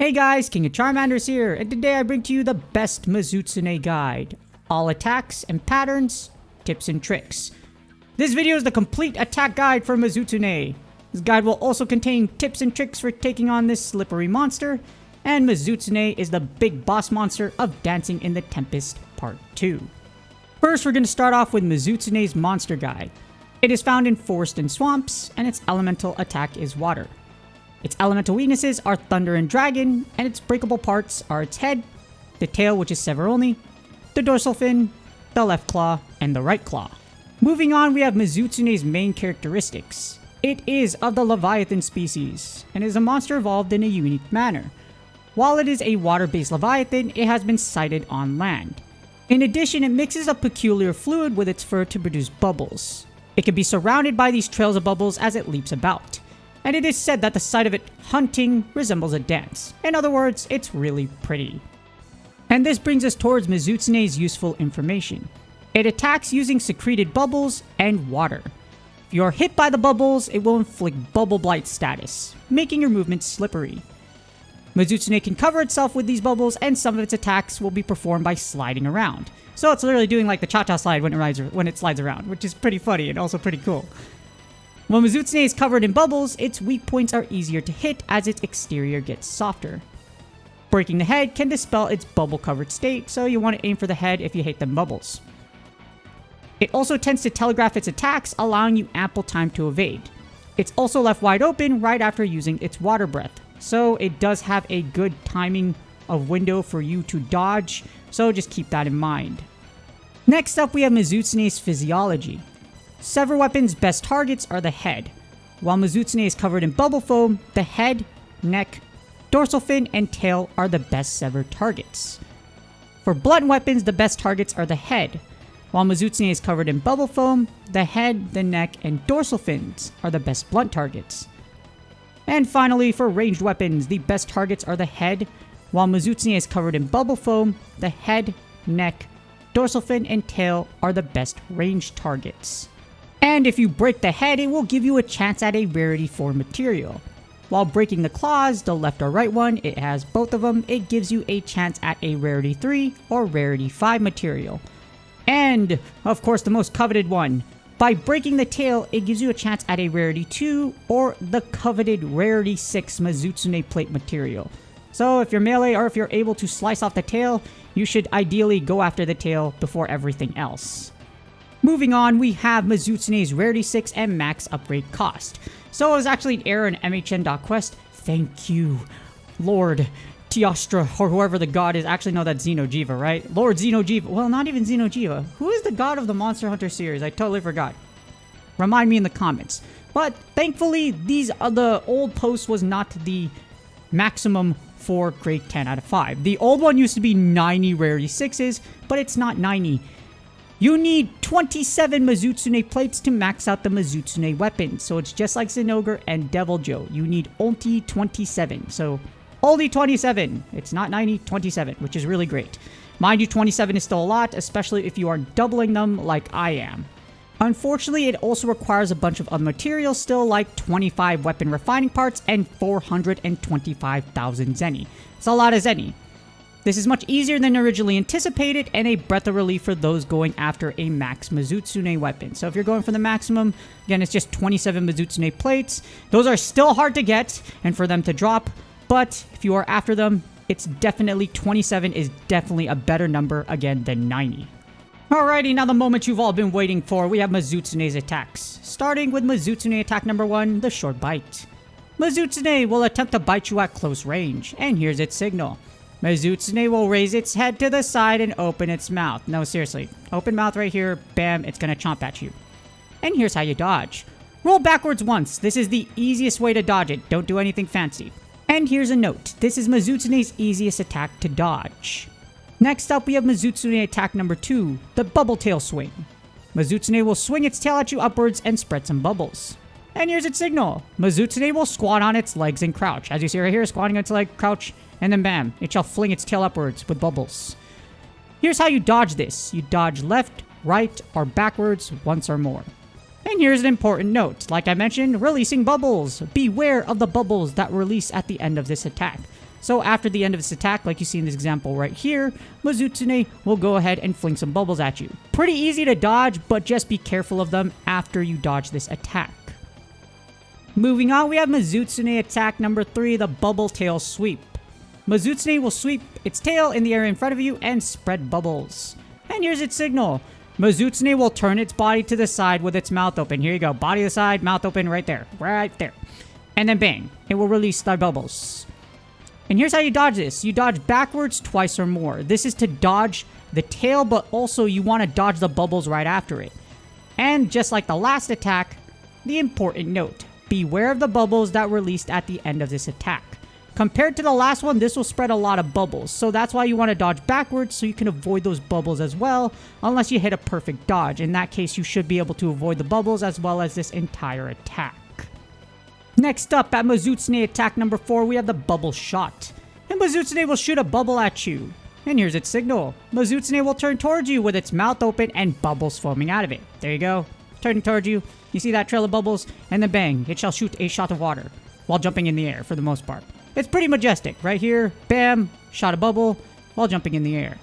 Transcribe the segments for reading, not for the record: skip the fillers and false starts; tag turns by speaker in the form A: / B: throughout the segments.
A: Hey guys, King of Charmanders here, and today I bring to you the best Mizutsune guide. All attacks and patterns, tips and tricks. This video is the complete attack guide for Mizutsune. This guide will also contain tips and tricks for taking on this slippery monster, and Mizutsune is the big boss monster of Dancing in the Tempest Part 2. First, we're going to start off with Mizutsune's monster guide. It is found in forest and swamps, and its elemental attack is water. Its elemental weaknesses are Thunder and Dragon, and its breakable parts are its head, the tail which is sever only, the dorsal fin, the left claw, and the right claw. Moving on, we have Mizutsune's main characteristics. It is of the leviathan species, and is a monster evolved in a unique manner. While it is a water-based leviathan, it has been sighted on land. In addition, it mixes a peculiar fluid with its fur to produce bubbles. It can be surrounded by these trails of bubbles as it leaps about. And it is said that the sight of it hunting resembles a dance. In other words, it's really pretty. And this brings us towards Mizutsune's useful information. It attacks using secreted bubbles and water. If you are hit by the bubbles, it will inflict bubble blight status, making your movements slippery. Mizutsune can cover itself with these bubbles, and some of its attacks will be performed by sliding around. So it's literally doing like the cha-cha slide when it slides around, which is pretty funny and also pretty cool. When Mizutsune is covered in bubbles, its weak points are easier to hit as its exterior gets softer. Breaking the head can dispel its bubble-covered state, so you want to aim for the head if you hate them bubbles. It also tends to telegraph its attacks, allowing you ample time to evade. It's also left wide open right after using its water breath, so it does have a good timing of window for you to dodge, so just keep that in mind. Next up, we have Mizutsune's Physiology. Sever weapons' best targets are the head. While Mizutsune is covered in bubble foam, the head, neck, dorsal fin, and tail are the best severed targets. For blunt weapons, the best targets are the head. While Mizutsune is covered in bubble foam, the head, the neck, and dorsal fins are the best blunt targets. And finally, for ranged weapons, the best targets are the head. While Mizutsune is covered in bubble foam, the head, neck, dorsal fin, and tail are the best ranged targets. And if you break the head, it will give you a chance at a Rarity 4 material. While breaking the claws, the left or right one, it has both of them, it gives you a chance at a Rarity 3 or Rarity 5 material. And, of course, the most coveted one. By breaking the tail, it gives you a chance at a Rarity 2 or the coveted Rarity 6 Mizutsune plate material. So if you're melee or if you're able to slice off the tail, you should ideally go after the tail before everything else. Moving on, we have Mizutsune's Rarity 6 and max upgrade cost. So it was actually an error in MHN.Quest. Thank you, Lord Teostra, or whoever the god is. Actually, no, that's Xeno'jiiva, right? Lord Xeno'jiiva. Well, not even Xeno'jiiva. Who is the god of the Monster Hunter series? I totally forgot. Remind me in the comments. But thankfully, the old post was not the maximum for grade 10 out of 5. The old one used to be 90 Rarity 6s, but it's not 90. You need 27 Mizutsune plates to max out the Mizutsune weapons, so it's just like Zinogre and Devil Joe. You need only 27, so only 27. It's not 90, 27, which is really great. Mind you, 27 is still a lot, especially if you are doubling them like I am. Unfortunately, it also requires a bunch of other materials still, like 25 weapon refining parts and 425,000 Zenny. It's a lot of Zenny. This is much easier than originally anticipated, and a breath of relief for those going after a max Mizutsune weapon. So if you're going for the maximum, again, it's just 27 Mizutsune plates. Those are still hard to get and for them to drop, but if you are after them, it's definitely 27 is definitely a better number, again, than 90. Alrighty, now the moment you've all been waiting for, we have Mizutsune's attacks. Starting with Mizutsune attack number 1, the short bite. Mizutsune will attempt to bite you at close range, and here's its signal. Mizutsune will raise its head to the side and open its mouth. No, seriously. Open mouth right here. Bam, it's gonna chomp at you. And here's how you dodge. Roll backwards once. This is the easiest way to dodge it. Don't do anything fancy. And here's a note. This is Mizutsune's easiest attack to dodge. Next up, we have Mizutsune attack number 2, the bubble tail swing. Mizutsune will swing its tail at you upwards and spread some bubbles. And here's its signal. Mizutsune will squat on its legs and crouch. As you see right here, squatting on its leg, crouch, and then bam, it shall fling its tail upwards with bubbles. Here's how you dodge this. You dodge left, right, or backwards once or more. And here's an important note. Like I mentioned, releasing bubbles. Beware of the bubbles that release at the end of this attack. So after the end of this attack, like you see in this example right here, Mizutsune will go ahead and fling some bubbles at you. Pretty easy to dodge, but just be careful of them after you dodge this attack. Moving on, we have Mizutsune Attack number 3, the Bubble Tail Sweep. Mizutsune will sweep its tail in the area in front of you and spread bubbles. And here's its signal. Mizutsune will turn its body to the side with its mouth open. Here you go, body to the side, mouth open right there. Right there. And then bang, it will release the bubbles. And here's how you dodge this. You dodge backwards twice or more. This is to dodge the tail, but also you want to dodge the bubbles right after it. And just like the last attack, the important note. Beware of the bubbles that released at the end of this attack. Compared to the last one, this will spread a lot of bubbles. So that's why you want to dodge backwards so you can avoid those bubbles as well. Unless you hit a perfect dodge. In that case, you should be able to avoid the bubbles as well as this entire attack. Next up, at Mizutsune Attack number 4, we have the Bubble Shot. And Mizutsune will shoot a bubble at you. And here's its signal. Mizutsune will turn towards you with its mouth open and bubbles foaming out of it. There you go. Turning towards you. You see that trail of bubbles? And then bang, it shall shoot a shot of water while jumping in the air for the most part. It's pretty majestic. Right here, bam, shot a bubble while jumping in the air.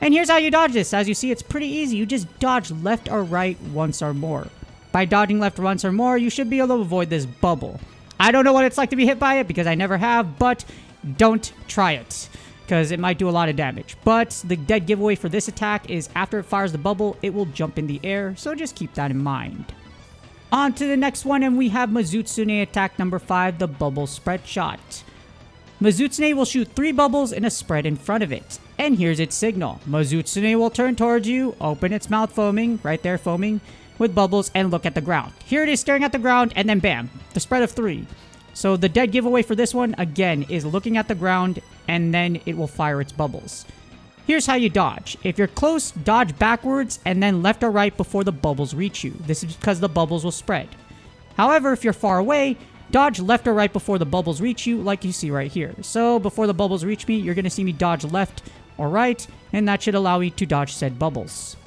A: And here's how you dodge this. As you see, it's pretty easy. You just dodge left or right once or more. By dodging left once or more, you should be able to avoid this bubble. I don't know what it's like to be hit by it because I never have, but don't try it because it might do a lot of damage. But the dead giveaway for this attack is after it fires the bubble, it will jump in the air, so just keep that in mind. On to the next one, and we have Mizutsune Attack number 5, the Bubble Spread Shot. Mizutsune will shoot 3 bubbles in a spread in front of it. And here's its signal. Mizutsune will turn towards you, open its mouth foaming, right there foaming, with bubbles, and look at the ground. Here it is staring at the ground, and then bam, the spread of 3. So the dead giveaway for this one, again, is looking at the ground, and then it will fire its bubbles. Here's how you dodge. If you're close, dodge backwards and then left or right before the bubbles reach you. This is because the bubbles will spread. However, if you're far away, dodge left or right before the bubbles reach you, like you see right here. So before the bubbles reach me, you're going to see me dodge left or right, and that should allow me to dodge said bubbles.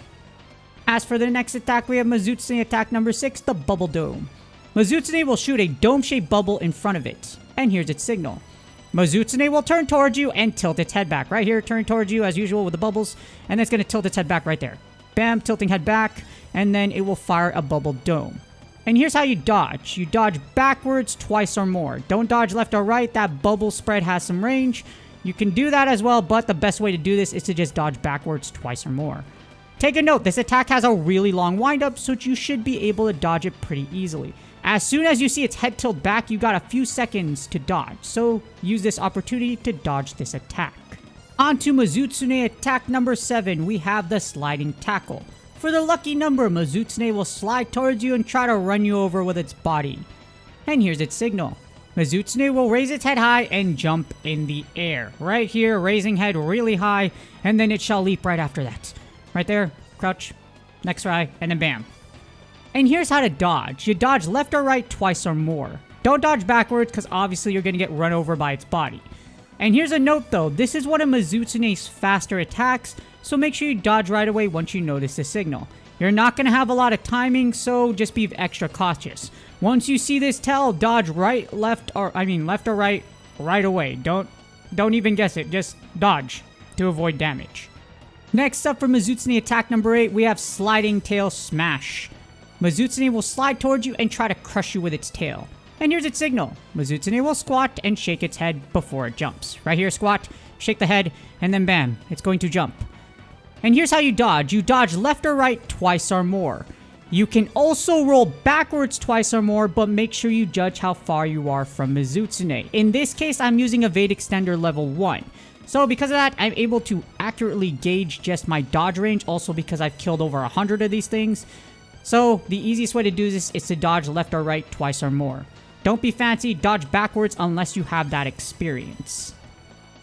A: As for the next attack, we have Mizutsune Attack number 6, the Bubble Dome. Mizutsune will shoot a dome-shaped bubble in front of it. And here's its signal. Mizutsune will turn towards you and tilt its head back. Right here, turn towards you as usual with the bubbles. And it's going to tilt its head back right there. Bam, tilting head back. And then it will fire a bubble dome. And here's how you dodge. You dodge backwards twice or more. Don't dodge left or right. That bubble spread has some range. You can do that as well, but the best way to do this is to just dodge backwards twice or more. Take a note, this attack has a really long windup, so you should be able to dodge it pretty easily. As soon as you see its head tilt back, you got a few seconds to dodge, so use this opportunity to dodge this attack. On to Mizutsune Attack number 7, we have the Sliding Tackle. For the lucky number, Mizutsune will slide towards you and try to run you over with its body. And here's its signal. Mizutsune will raise its head high and jump in the air. Right here, raising head really high, and then it shall leap right after that. Right there, crouch, next try, and then bam. And here's how to dodge. You dodge left or right twice or more. Don't dodge backwards because obviously you're going to get run over by its body. And here's a note though, this is one of Mizutsune's faster attacks, so make sure you dodge right away once you notice the signal. You're not going to have a lot of timing, so just be extra cautious. Once you see this tail, dodge left or right right away. Don't even guess it, just dodge to avoid damage. Next up for Mizutsune Attack number 8, we have Sliding Tail Smash. Mizutsune will slide towards you and try to crush you with its tail. And here's its signal. Mizutsune will squat and shake its head before it jumps. Right here, squat, shake the head, and then bam, it's going to jump. And here's how you dodge. You dodge left or right twice or more. You can also roll backwards twice or more, but make sure you judge how far you are from Mizutsune. In this case, I'm using Evade Extender level 1. So because of that, I'm able to accurately gauge just my dodge range, also because I've killed over 100 of these things. So the easiest way to do this is to dodge left or right twice or more. Don't be fancy, dodge backwards unless you have that experience.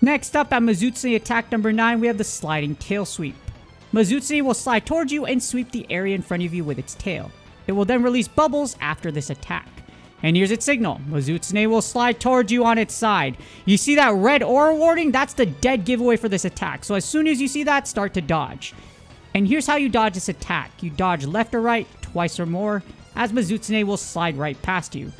A: Next up at Mizutsune Attack number 9, we have the Sliding Tail Sweep. Mizutsune will slide towards you and sweep the area in front of you with its tail. It will then release bubbles after this attack. And here's its signal. Mizutsune will slide towards you on its side. You see that red aura warning? That's the dead giveaway for this attack. So as soon as you see that, start to dodge. And here's how you dodge this attack. You dodge left or right twice or more, as Mizutsune will slide right past you.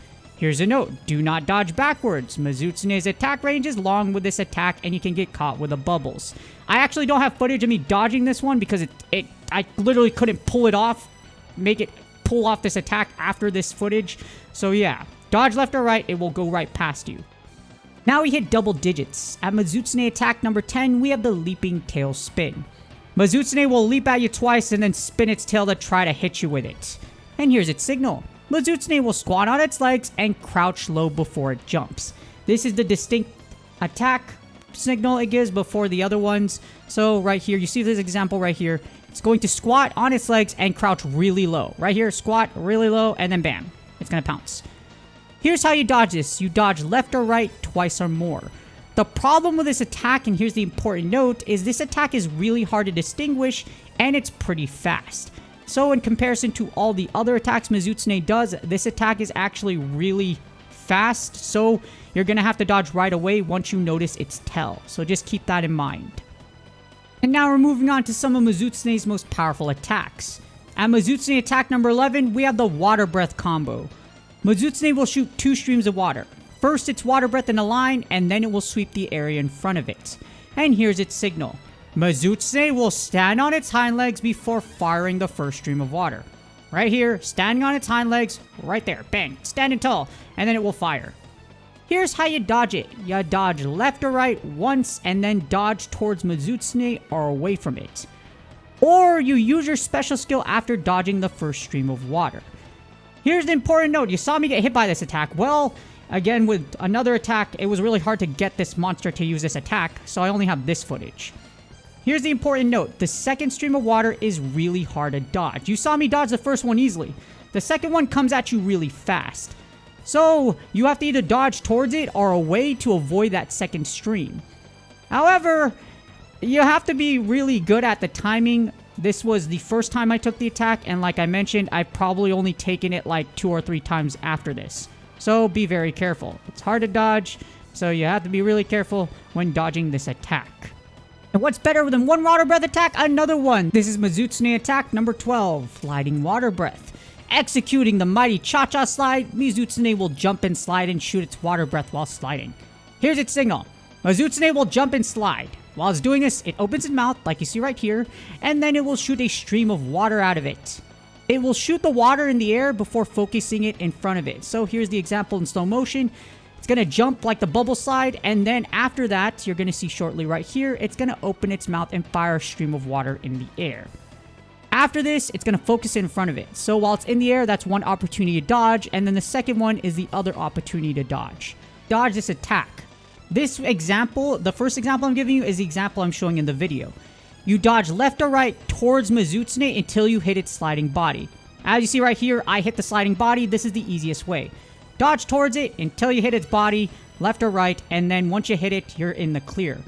A: Here's a note, do not dodge backwards. Mizutsune's attack range is long with this attack and you can get caught with the bubbles. I actually don't have footage of me dodging this one because I literally couldn't pull it off, pull off this attack after this footage. So yeah, dodge left or right, it will go right past you. Now we hit double digits. At Mizutsune Attack number 10, we have the leaping tail spin. Mizutsune will leap at you twice and then spin its tail to try to hit you with it. And here's its signal. Mizutsune will squat on its legs and crouch low before it jumps. This is the distinct attack signal it gives before the other ones. So right here, you see this example right here. It's going to squat on its legs and crouch really low. Right here, squat really low, and then bam, it's going to pounce. Here's how you dodge this. You dodge left or right twice or more. The problem with this attack, and here's the important note, is this attack is really hard to distinguish and it's pretty fast. So in comparison to all the other attacks Mizutsune does, this attack is actually really fast. So you're going to have to dodge right away once you notice its tail. So just keep that in mind. And now we're moving on to some of Mizutsune's most powerful attacks. At Mizutsune Attack number 11, we have the Water Breath combo. Mizutsune will shoot 2 streams of water. First, it's water breath in a line, and then it will sweep the area in front of it. And here's its signal. Mizutsune will stand on its hind legs before firing the first stream of water. Right here, standing on its hind legs, right there, bang, standing tall, and then it will fire. Here's how you dodge it. You dodge left or right once, and then dodge towards Mizutsune or away from it. Or you use your special skill after dodging the first stream of water. Here's the important note. You saw me get hit by this attack. Well, again, with another attack, it was really hard to get this monster to use this attack, so I only have this footage. Here's the important note. The second stream of water is really hard to dodge. You saw me dodge the first one easily. The second one comes at you really fast. So you have to either dodge towards it or away to avoid that second stream. However, you have to be really good at the timing. This was the first time I took the attack, and like I mentioned, I've probably only taken it like 2 or 3 times after this. So be very careful. It's hard to dodge, so you have to be really careful when dodging this attack. And what's better than one water breath attack? Another one. This is Mizutsune Attack number 12, Sliding Water Breath. Executing the mighty Cha-Cha Slide, Mizutsune will jump and slide and shoot its water breath while sliding. Here's its signal. Mizutsune will jump and slide. While it's doing this, it opens its mouth, like you see right here, and then it will shoot a stream of water out of it. It will shoot the water in the air before focusing it in front of it. So here's the example in slow motion. It's going to jump like the bubble slide, and then after that, you're going to see shortly right here, it's going to open its mouth and fire a stream of water in the air. After this, it's going to focus in front of it. So while it's in the air, that's one opportunity to dodge, and then the second one is the other opportunity to dodge. Dodge this attack. This example, the first example I'm giving you is the example I'm showing in the video. You dodge left or right towards Mizutsune until you hit its sliding body. As you see right here, I hit the sliding body. This is the easiest way. Dodge towards it until you hit its body, left or right, and then once you hit it, you're in the clear.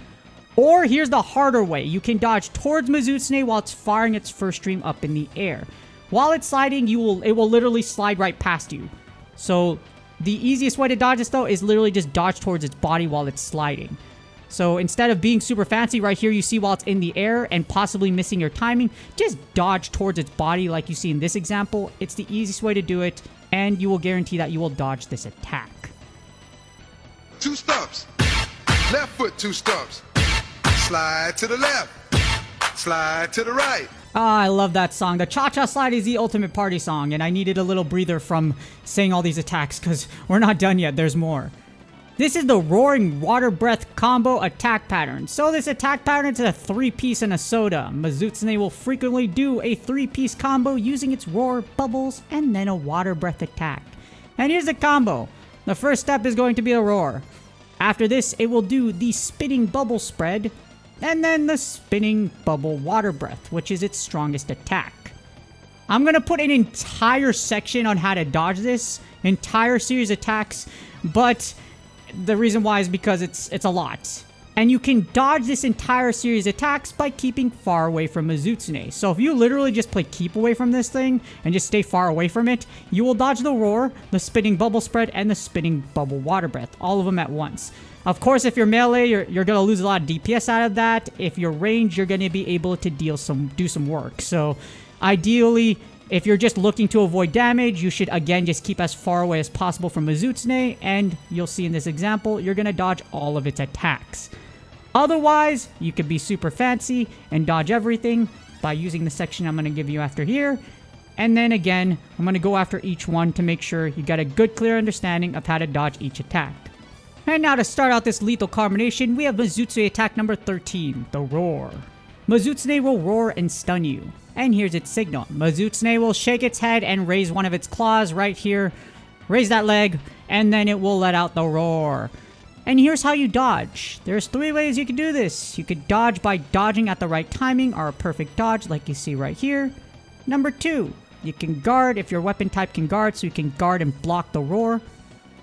A: Or here's the harder way. You can dodge towards Mizutsune while it's firing its first stream up in the air. While it's sliding, it will literally slide right past you. So the easiest way to dodge this though is literally just dodge towards its body while it's sliding. So instead of being super fancy right here, you see while it's in the air and possibly missing your timing, just dodge towards its body like you see in this example. It's the easiest way to do it, and you will guarantee that you will dodge this attack.
B: 2 stumps. Left foot 2 stumps. Slide to the left. Slide to the right.
A: Ah, I love that song. The Cha-Cha Slide is the ultimate party song, and I needed a little breather from saying all these attacks because we're not done yet. There's more. This is the Roaring Water Breath combo attack pattern. So this attack pattern is a 3-piece and a soda. Mizutsune will frequently do a 3-piece combo using its roar, bubbles, and then a water breath attack. And here's the combo. The first step is going to be a roar. After this, it will do the spinning bubble spread, and then the spinning bubble water breath, which is its strongest attack. I'm going to put an entire section on how to dodge this entire series of attacks, but the reason why is because it's a lot. And you can dodge this entire series of attacks by keeping far away from Mizutsune. So if you literally just play keep away from this thing and just stay far away from it, you will dodge the roar, the spinning bubble spread, and the spinning bubble water breath. All of them at once. Of course, if you're melee, you're going to lose a lot of DPS out of that. If you're range, you're going to be able to do some work. So ideally, If you're just looking to avoid damage, you should again just keep as far away as possible from Mizutsune, and you'll see in this example, you're going to dodge all of its attacks. Otherwise, you could be super fancy and dodge everything by using the section I'm going to give you after here. And then again, I'm going to go after each one to make sure you got a good clear understanding of how to dodge each attack. And now to start out this lethal combination, we have Mizutsune Attack number 13, the Roar. Mizutsune will roar and stun you. And here's its signal. Mizutsune will shake its head and raise one of its claws right here. Raise that leg, and then it will let out the roar. And here's how you dodge. There's 3 ways you can do this. You could dodge by dodging at the right timing or a perfect dodge like you see right here. Number 2, you can guard if your weapon type can guard, so you can guard and block the roar.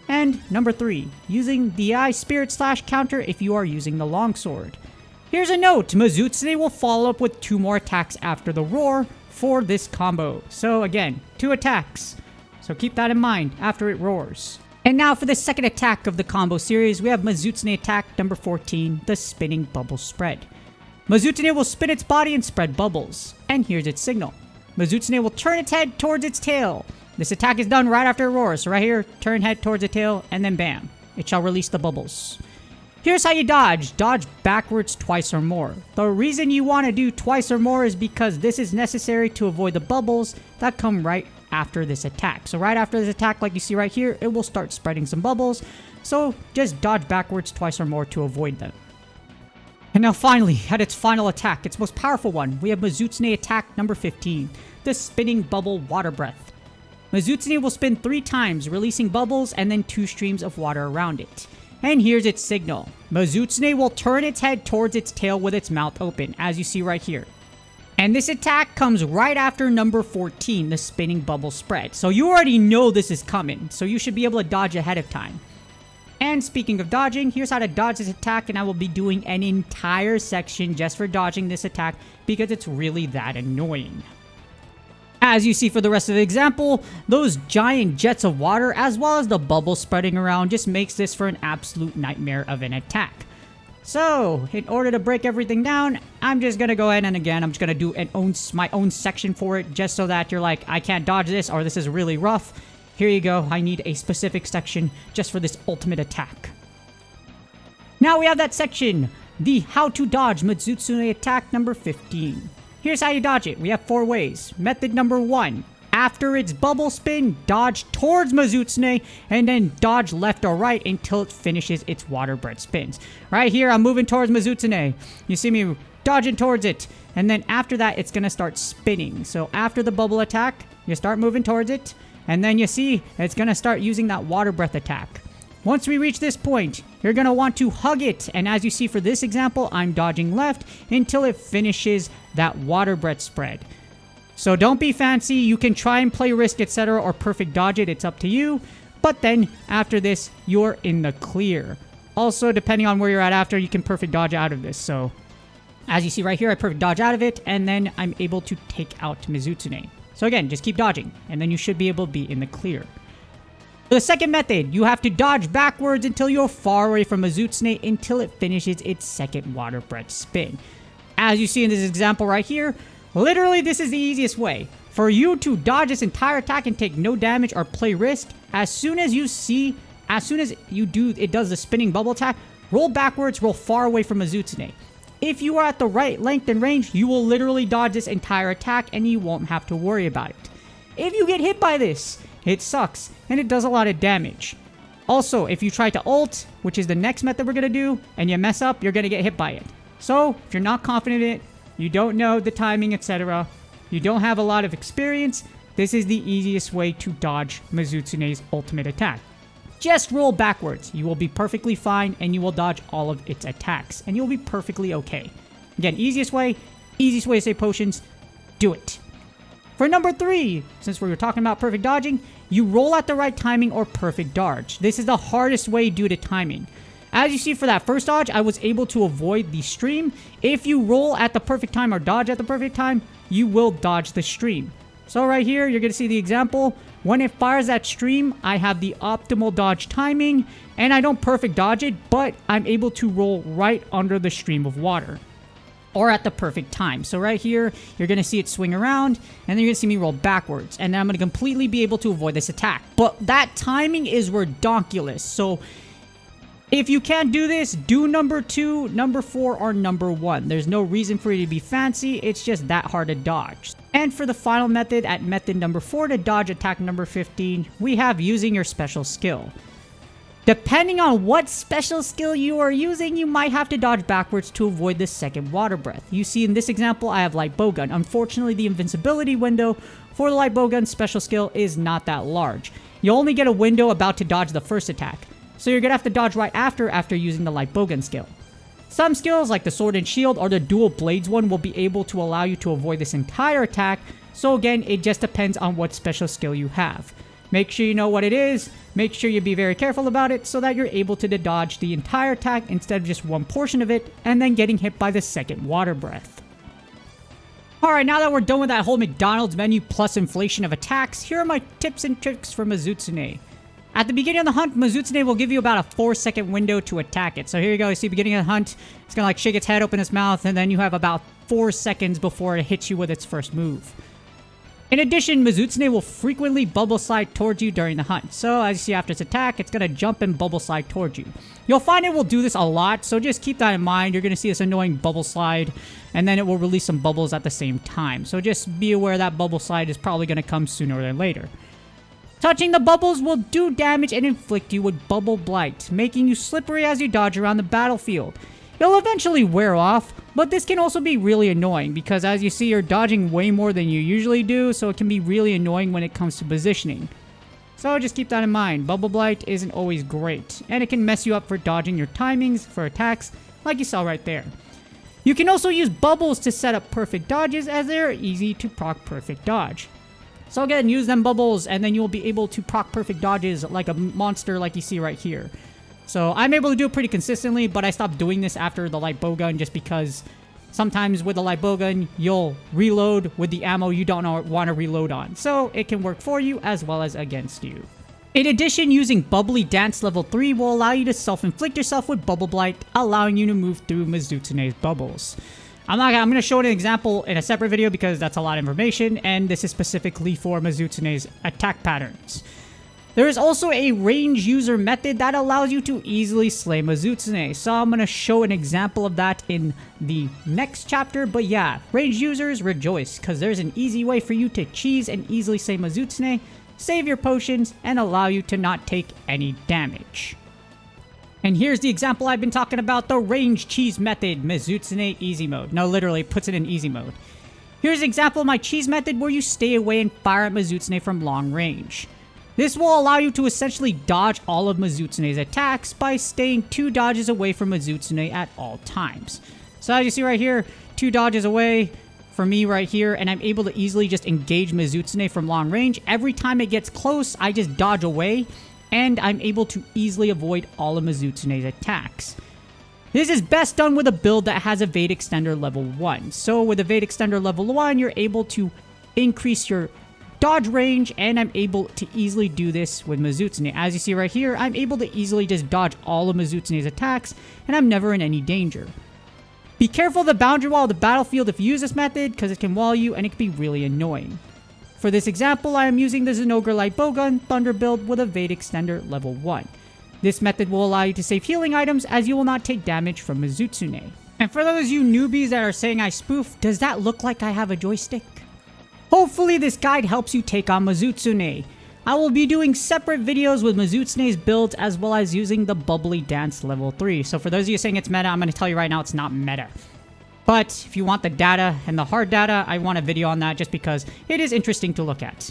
A: And number 3, using the Eye Spirit / counter if you are using the longsword. Here's a note, Mizutsune will follow up with 2 more attacks after the roar for this combo. So again, 2 attacks. So keep that in mind after it roars. And now for the second attack of the combo series, we have Mizutsune Attack number 14, the Spinning Bubble Spread. Mizutsune will spin its body and spread bubbles. And here's its signal. Mizutsune will turn its head towards its tail. This attack is done right after it roars. So right here, turn head towards the tail, and then bam, it shall release the bubbles. Here's how you dodge. Dodge backwards twice or more. The reason you want to do twice or more is because this is necessary to avoid the bubbles that come right after this attack. So right after this attack, like you see right here, it will start spreading some bubbles. So just dodge backwards twice or more to avoid them. And now finally, at its final attack, its most powerful one, we have Mizutsune Attack number 15, the Spinning Bubble Water Breath. Mizutsune will spin 3 times, releasing bubbles and then 2 streams of water around it. And here's its signal. Mizutsune will turn its head towards its tail with its mouth open, as you see right here. And this attack comes right after number 14, the Spinning Bubble Spread. So you already know this is coming, so you should be able to dodge ahead of time. And speaking of dodging, here's how to dodge this attack, and I will be doing an entire section just for dodging this attack because it's really that annoying. As you see for the rest of the example, those giant jets of water as well as the bubbles spreading around just makes this for an absolute nightmare of an attack. So, in order to break everything down, I'm just going to go ahead and again, I'm just going to do my own section for it just so that you're like, I can't dodge this or this is really rough. Here you go, I need a specific section just for this ultimate attack. Now we have that section, the How to Dodge Mizutsune Attack number 15. Here's how you dodge it. We have 4 ways. Method number 1. After its bubble spin, dodge towards Mizutsune and then dodge left or right until it finishes its water breath spins. Right here, I'm moving towards Mizutsune. You see me dodging towards it. And then after that, it's going to start spinning. So after the bubble attack, you start moving towards it. And then you see it's going to start using that water breath attack. Once we reach this point, you're going to want to hug it. And as you see for this example, I'm dodging left until it finishes that water breath spread. So don't be fancy. You can try and play risk, etc. or perfect dodge it. It's up to you. But then after this, you're in the clear. Also, depending on where you're at after, you can perfect dodge out of this. So as you see right here, I perfect dodge out of it. And then I'm able to take out Mizutsune. So again, just keep dodging. And then you should be able to be in the clear. For the second method, you have to dodge backwards until you're far away from Mizutsune until it finishes its second water breath spin. As you see in this example right here, literally this is the easiest way. For you to dodge this entire attack and take no damage or play risk, as soon as you do, it does the spinning bubble attack, roll backwards, roll far away from Mizutsune. If you are at the right length and range, you will literally dodge this entire attack and you won't have to worry about it. If you get hit by this, it sucks, and it does a lot of damage. Also, if you try to ult, which is the next method we're going to do, and you mess up, you're going to get hit by it. So, if you're not confident in it, you don't know the timing, etc., you don't have a lot of experience, this is the easiest way to dodge Mizutsune's ultimate attack. Just roll backwards. You will be perfectly fine, and you will dodge all of its attacks, and you'll be perfectly okay. Again, easiest way to save potions, do it. For number 3, since we were talking about perfect dodging, you roll at the right timing or perfect dodge. This is the hardest way due to timing. As you see for that first dodge, I was able to avoid the stream. If you roll at the perfect time or dodge at the perfect time, you will dodge the stream. So right here, you're going to see the example. When it fires that stream, I have the optimal dodge timing, and I don't perfect dodge it, but I'm able to roll right under the stream of water. or at the perfect time. So right here, you're going to see it swing around, and then you're going to see me roll backwards, and then I'm going to completely be able to avoid this attack. But that timing is redonkulous, so if you can't do this, do number 2, number 4, or number 1. There's no reason for you to be fancy, it's just that hard to dodge. And for the final method, at method number 4 to dodge attack number 15, we have using your special skill. Depending on what special skill you are using, you might have to dodge backwards to avoid the second water breath. You see in this example, I have light bowgun. Unfortunately, the invincibility window for the light bowgun special skill is not that large. You only get a window about to dodge the first attack, so you're gonna have to dodge right after using the light bowgun skill. Some skills like the sword and shield or the dual blades one will be able to allow you to avoid this entire attack, so again, it just depends on what special skill you have. Make sure you know what it is, make sure you be very careful about it so that you're able to dodge the entire attack instead of just one portion of it, and then getting hit by the second water breath. Alright, now that we're done with that whole McDonald's menu plus inflation of attacks, here are my tips and tricks for Mizutsune. At the beginning of the hunt, Mizutsune will give you about a 4-second window to attack it. So here you go, you see beginning of the hunt, it's gonna like shake its head, open its mouth, and then you have about 4 seconds before it hits you with its first move. In addition, Mizutsune will frequently bubble slide towards you during the hunt. So as you see after its attack, it's gonna jump and bubble slide towards you. You'll find it will do this a lot, so just keep that in mind. You're gonna see this annoying bubble slide, and then it will release some bubbles at the same time. So just be aware that bubble slide is probably gonna come sooner than later. Touching the bubbles will do damage and inflict you with Bubble Blight, making you slippery as you dodge around the battlefield. It'll eventually wear off, but this can also be really annoying because as you see, you're dodging way more than you usually do, so it can be really annoying when it comes to positioning. So just keep that in mind. Bubble Blight isn't always great, and it can mess you up for dodging your timings for attacks, like you saw right there. You can also use bubbles to set up perfect dodges, as they are easy to proc perfect dodge. So again, use them bubbles, and then you'll be able to proc perfect dodges like a monster like you see right here. So I'm able to do it pretty consistently, but I stopped doing this after the light bowgun just because sometimes with the light bowgun, you'll reload with the ammo you don't want to reload on. So it can work for you as well as against you. In addition, using Bubbly Dance level 3 will allow you to self-inflict yourself with Bubble Blight, allowing you to move through Mizutsune's bubbles. I'm going to show an example in a separate video because that's a lot of information, and this is specifically for Mizutsune's attack patterns. There is also a range user method that allows you to easily slay Mizutsune, so I'm going to show an example of that in the next chapter, but yeah, range users rejoice, because there's an easy way for you to cheese and easily slay Mizutsune, save your potions, and allow you to not take any damage. And here's the example I've been talking about, the range cheese method, Mizutsune easy mode. No, literally, puts it in easy mode. Here's an example of my cheese method where you stay away and fire at Mizutsune from long range. This will allow you to essentially dodge all of Mizutsune's attacks by staying 2 dodges away from Mizutsune at all times. So as you see right here, 2 dodges away from me right here, and I'm able to easily just engage Mizutsune from long range. Every time it gets close, I just dodge away, and I'm able to easily avoid all of Mizutsune's attacks. This is best done with a build that has Evade Extender level 1. So with Evade Extender level 1, you're able to increase your dodge range, and I'm able to easily do this with Mizutsune. As you see right here, I'm able to easily just dodge all of Mizutsune's attacks, and I'm never in any danger. Be careful of the boundary wall of the battlefield if you use this method, because it can wall you, and it can be really annoying. For this example, I am using the Zinogre Light Bowgun Thunder build with Evade Extender level 1. This method will allow you to save healing items, as you will not take damage from Mizutsune. And for those of you newbies that are saying I spoof, does that look like I have a joystick? Hopefully this guide helps you take on Mizutsune. I will be doing separate videos with Mizutsune's builds as well as using the Bubbly Dance level 3. So for those of you saying it's meta, I'm going to tell you right now it's not meta. But if you want the data and the hard data, I want a video on that just because it is interesting to look at.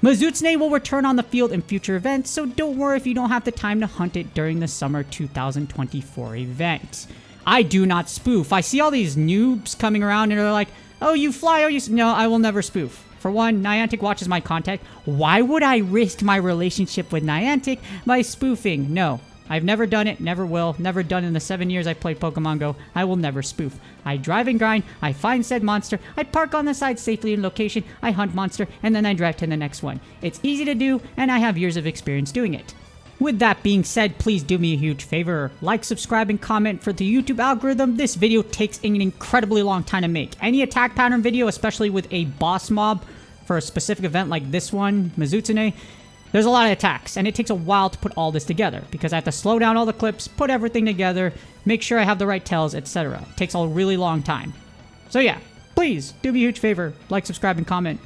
A: Mizutsune will return on the field in future events, so don't worry if you don't have the time to hunt it during the summer 2024 event. I do not spoof. I see all these noobs coming around and they're like, oh, you fly, oh, you... No, I will never spoof. For one, Niantic watches my content. Why would I risk my relationship with Niantic by spoofing? No, I've never done it, never will, never done in the 7 years I've played Pokemon Go. I will never spoof. I drive and grind, I find said monster, I park on the side safely in location, I hunt monster, and then I drive to the next one. It's easy to do, and I have years of experience doing it. With that being said, please do me a huge favor. Like, subscribe, and comment for the YouTube algorithm. This video takes an incredibly long time to make. Any attack pattern video, especially with a boss mob for a specific event like this one, Mizutsune, there's a lot of attacks, and it takes a while to put all this together because I have to slow down all the clips, put everything together, make sure I have the right tells, etc. It takes a really long time. So yeah, please do me a huge favor. Like, subscribe, and comment.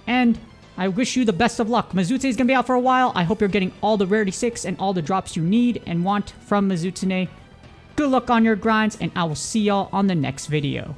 A: And I wish you the best of luck. Mizutsune is going to be out for a while. I hope you're getting all the Rarity 6 and all the drops you need and want from Mizutsune. Good luck on your grinds, and I will see y'all on the next video.